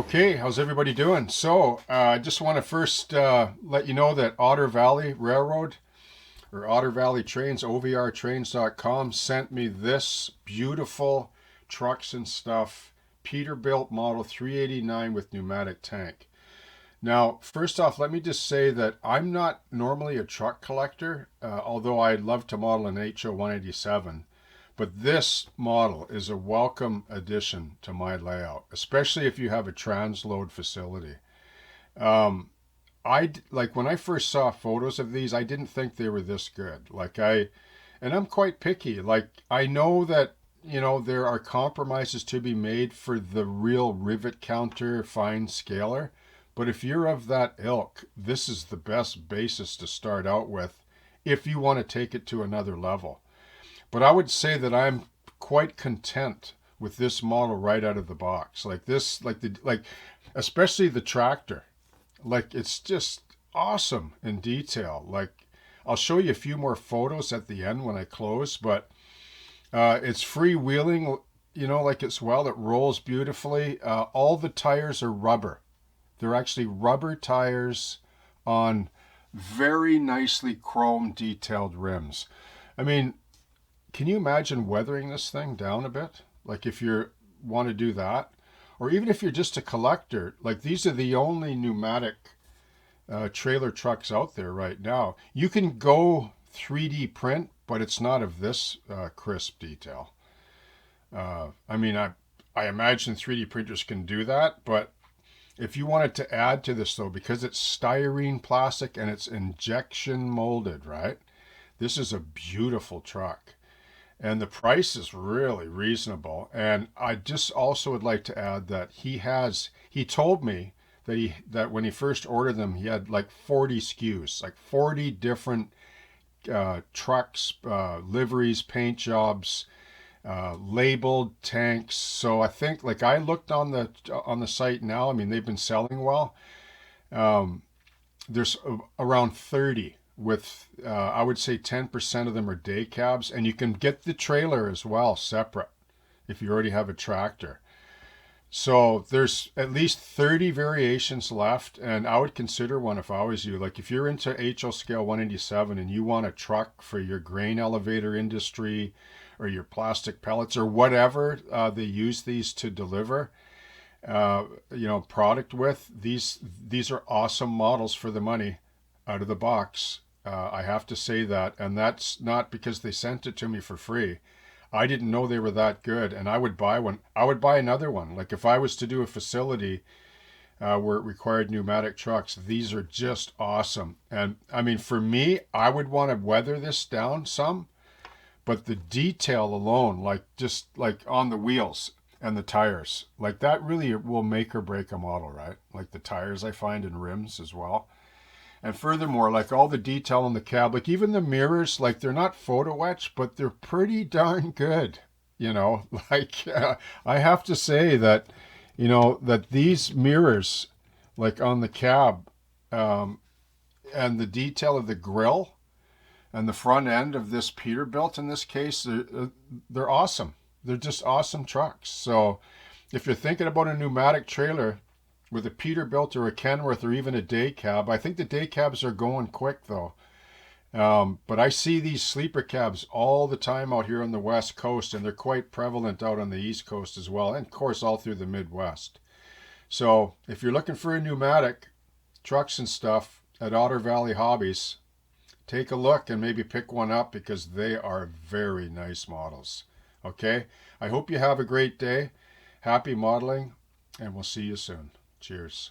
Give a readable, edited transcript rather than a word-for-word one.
Okay, how's everybody doing? I just want to first let you know that Otter Valley Railroad or Otter Valley Trains, OVRtrains.com, sent me this beautiful trucks and stuff Peterbilt Model 389 with pneumatic tank. Now, first off, let me just say that I'm not normally a truck collector, although I'd love to model an HO 187. But this model is a welcome addition to my layout, especially if you have a transload facility. Um, like when I first saw photos of these, I didn't think they were this good. And I'm quite picky. Like I know that there are compromises to be made for the real rivet counter fine scaler, but if you're of that ilk, this is the best basis to start out with if you want to take it to another level. But I would say that I'm quite content with this model right out of the box. Especially the tractor. Like it's just awesome in detail. Like I'll show you a few more photos at the end when I close, but it's freewheeling, like it's well. It rolls beautifully. All the tires are rubber. They're actually rubber tires on very nicely chrome detailed rims. I mean, can you imagine weathering this thing down a bit? Like if you want to do that, or even if you're just a collector, like these are the only pneumatic trailer trucks out there right now. You can go 3D print, but it's not of this crisp detail. I imagine 3D printers can do that, but if you wanted to add to this though, because it's styrene plastic and it's injection molded, right? This is a beautiful truck. And the price is really reasonable. And I just also would like to add that he told me that when he first ordered them, he had like 40 SKUs, like 40 different trucks, liveries, paint jobs, labeled tanks. So I think like I looked on the site now. I mean, they've been selling well. Um, there's around 30 with I would say 10% of them are day cabs, and you can get the trailer as well separate if you already have a tractor. So there's at least 30 variations left, and I would consider one if I was you. Like if you're into HO scale 187 and you want a truck for your grain elevator industry or your plastic pellets or whatever they use these to deliver, product with, these are awesome models for the money out of the box. I have to say that, and that's not because they sent it to me for free. I didn't know they were that good, and I would buy one. I would buy another one. Like if I was to do a facility where it required pneumatic trucks, these are just awesome. And I mean, for me, I would want to weather this down some, but the detail alone, like just like on the wheels and the tires, like that really will make or break a model, right? Like the tires I find in rims as well. And furthermore, like all the detail on the cab, like even the mirrors, like they're not photo etched, but they're pretty darn good. You know, I have to say that, that these mirrors, like on the cab, um, and the detail of the grill and the front end of this Peterbilt in this case, they're awesome. They're just awesome trucks. So if you're thinking about a pneumatic trailer, with a Peterbilt or a Kenworth or even a day cab. I think the day cabs are going quick though. But I see these sleeper cabs all the time out here on the West Coast, and they're quite prevalent out on the East Coast as well, and of course all through the Midwest. So if you're looking for a pneumatic trucks and stuff at Otter Valley Hobbies, take a look and maybe pick one up because they are very nice models. Okay, I hope you have a great day. Happy modeling, and we'll see you soon. Cheers.